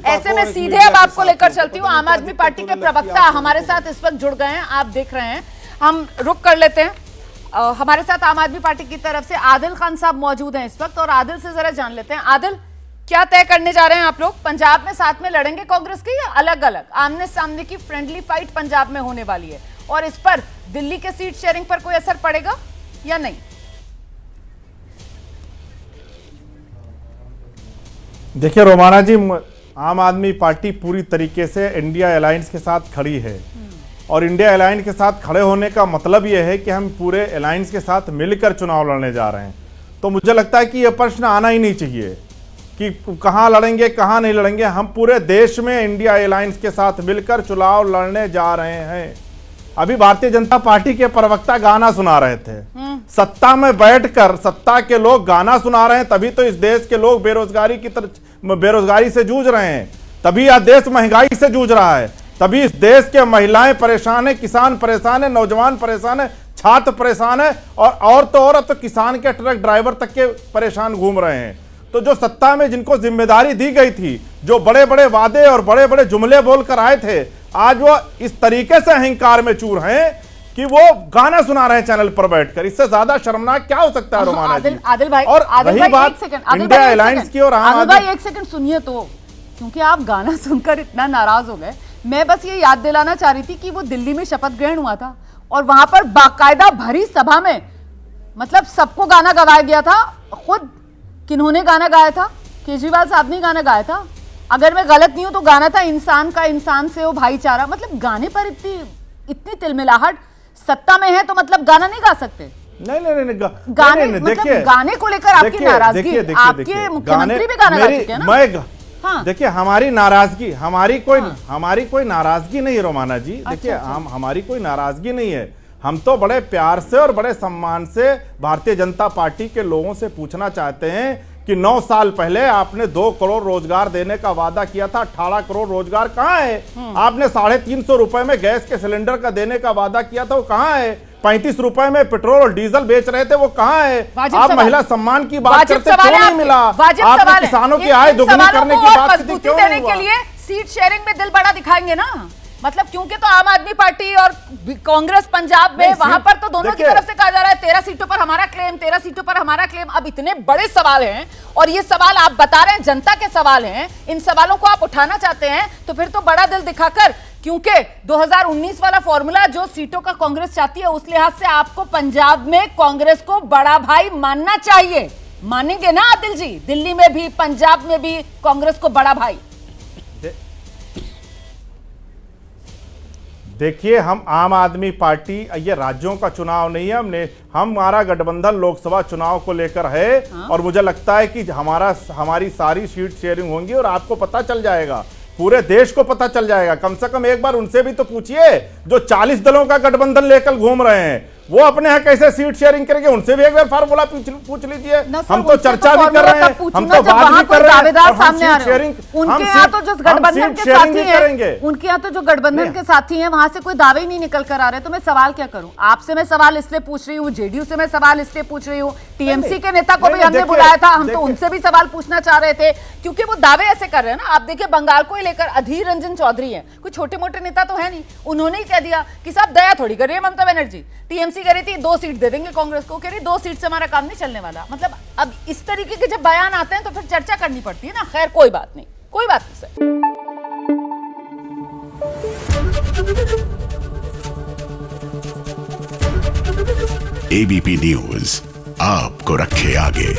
ऐसे में सीधे अब आपको लेकर चलती हूँ, आम आदमी पार्टी के प्रवक्ता हमारे साथ इस वक्त जुड़ गए हैं, आप देख रहे हैं। हम रुक कर लेते हैं। हमारे साथ आम आदमी पार्टी की तरफ से आदिल खान साहब मौजूद हैं इस वक्त, और आदिल से जरा जान लेते हैं। आदिल, क्या तय करने जा रहे हैं आप लोग? पंजाब में साथ में लड़ेंगे कांग्रेस के या अलग अलग? आमने सामने की फ्रेंडली फाइट पंजाब में होने वाली है, और इस पर दिल्ली के सीट शेयरिंग पर कोई असर पड़ेगा या नहीं? देखिए रोमाना जी, आम आदमी पार्टी पूरी तरीके से इंडिया अलायंस के साथ खड़ी है, और इंडिया अलायंस के साथ खड़े होने का मतलब यह है कि हम पूरे अलायंस के साथ मिलकर चुनाव लड़ने जा रहे हैं। तो मुझे लगता है कि यह प्रश्न आना ही नहीं चाहिए कि कहां लड़ेंगे कहां नहीं लड़ेंगे। हम पूरे देश में इंडिया अलायंस के साथ मिलकर चुनाव लड़ने जा रहे हैं। अभी भारतीय जनता पार्टी के प्रवक्ता गाना सुना रहे थे, सत्ता में बैठकर सत्ता के लोग गाना सुना रहे हैं, तभी तो इस देश के लोग बेरोजगारी से जूझ रहे हैं, तभी यह देश महंगाई से जूझ रहा है, तभी इस देश के महिलाएं परेशान है, किसान परेशान है, नौजवान परेशान है, छात्र परेशान है, और तो और अब तो किसान के ट्रक ड्राइवर तक के परेशान घूम रहे हैं। तो जो सत्ता में जिनको जिम्मेदारी दी गई थी, जो बड़े बड़े वादे और बड़े बड़े जुमले बोलकर आए थे, आज वो इस तरीके से अहंकार में चूर हैं कि वो गाना सुना रहे हैं चैनल पर बैठकर। इससे ज्यादा शर्मनाक क्या हो सकता है रोमाना जी? आदिल भाई, और रही बात इंडिया अलायंस की, और आदिल भाई एक सेकंड सुनिए तो, क्योंकि आप गाना सुनकर इतना नाराज हो गए, मैं बस ये याद दिलाना चाह रही थी कि वो दिल्ली में शपथ ग्रहण हुआ था, और वहां पर बाकायदा भरी सभा में मतलब सबको गाना गवाया गया था। खुद किन्होंने गाना गाया था? केजरीवाल साहब ने गाना गाया था, अगर मैं गलत नहीं हूं तो गाना था इंसान का इंसान से वो भाईचारा। मतलब गाने पर इतनी तिलमिलाहट, सत्ता में है तो मतलब गाना नहीं गा सकते? नहीं गाने मतलब गाने को लेकर आपकी नाराजगी, आपके मुख्यमंत्री भी गाना गा चुके हैं ना? हाँ। देखिए हमारी नाराजगी, हमारी कोई नाराजगी नहीं है रोमाना जी। देखिए हमारी कोई नाराजगी नहीं है। हम तो बड़े प्यार से और बड़े सम्मान से भारतीय जनता पार्टी के लोगों से पूछना चाहते हैं कि 9 साल पहले आपने 2 करोड़ रोजगार देने का वादा किया था, 18 करोड़ रोजगार कहां है? आपने 350 रुपए में गैस के सिलेंडर का देने का वादा किया था, वो कहां है? 35 रुपए में पेट्रोल और डीजल बेच रहे थे, वो कहां है? आप महिला सम्मान की बात करते क्यों नहीं मिला? आपने किसानों की आय दुगनी करने की बात की क्यों नहीं हुआ? के लिए सीट शेयरिंग में दिल बड़ा दिखाएंगे ना, मतलब क्योंकि तो आम आदमी पार्टी और कांग्रेस पंजाब में वहां पर तो दोनों की तरफ से कहा जा रहा है 13 सीटों पर हमारा क्लेम, 13 सीटों पर हमारा क्लेम। अब इतने बड़े सवाल हैं, और ये सवाल आप बता रहे हैं जनता के सवाल हैं, इन सवालों को आप उठाना चाहते हैं, तो फिर तो बड़ा दिल दिखाकर, क्योंकि 2019 वाला फॉर्मूला जो सीटों का कांग्रेस चाहती है, उस लिहाज से आपको पंजाब में कांग्रेस को बड़ा भाई मानना चाहिए। मानेंगे ना आदिल जी? दिल्ली में भी पंजाब में भी कांग्रेस को बड़ा भाई। देखिए हम आम आदमी पार्टी, ये राज्यों का चुनाव नहीं है, हमारा गठबंधन लोकसभा चुनाव को लेकर है। और मुझे लगता है कि हमारी सारी सीट शेयरिंग होंगी, और आपको पता चल जाएगा, पूरे देश को पता चल जाएगा। कम से कम एक बार उनसे भी तो पूछिए जो 40 दलों का गठबंधन लेकर घूम रहे हैं, वो अपने यहाँ कैसे सीट शेयरिंग करेंगे, उनसे भी एक बार फार्मूला पूछ लीजिए। हम तो चर्चा भी कर रहे हैं, हम तो बात भी कर रहे हैं, उनके यहाँ तो जो गठबंधन के साथी हैं, उनके यहाँ तो जो गठबंधन के साथी हैं, वहां से कोई दावे ही नहीं निकल कर आ रहे। तो मैं सवाल क्या करूं? आपसे मैं सवाल इसलिए पूछ रही हूँ, जेडीयू से मैं सवाल इसलिए पूछ रही हूँ, टीएमसी के नेता को भी हमने बुलाया था, हम तो उनसे भी सवाल पूछना चाह रहे थे, क्योंकि वो दावे ऐसे कर रहे हैं ना। आप देखिए बंगाल को लेकर अधीर रंजन चौधरी है, कोई छोटे मोटे नेता तो है नहीं, उन्होंने ही कह दिया कि साहब दया थोड़ी करिए ममता बनर्जी। टीएमसी कह रही थी 2 सीट दे देंगे कांग्रेस को, कह रही 2 सीट से हमारा काम नहीं चलने वाला। मतलब अब इस तरीके के जब बयान आते हैं तो फिर चर्चा करनी पड़ती है ना। खैर कोई बात नहीं, कोई बात नहीं सर। एबीपी न्यूज आपको रखे आगे।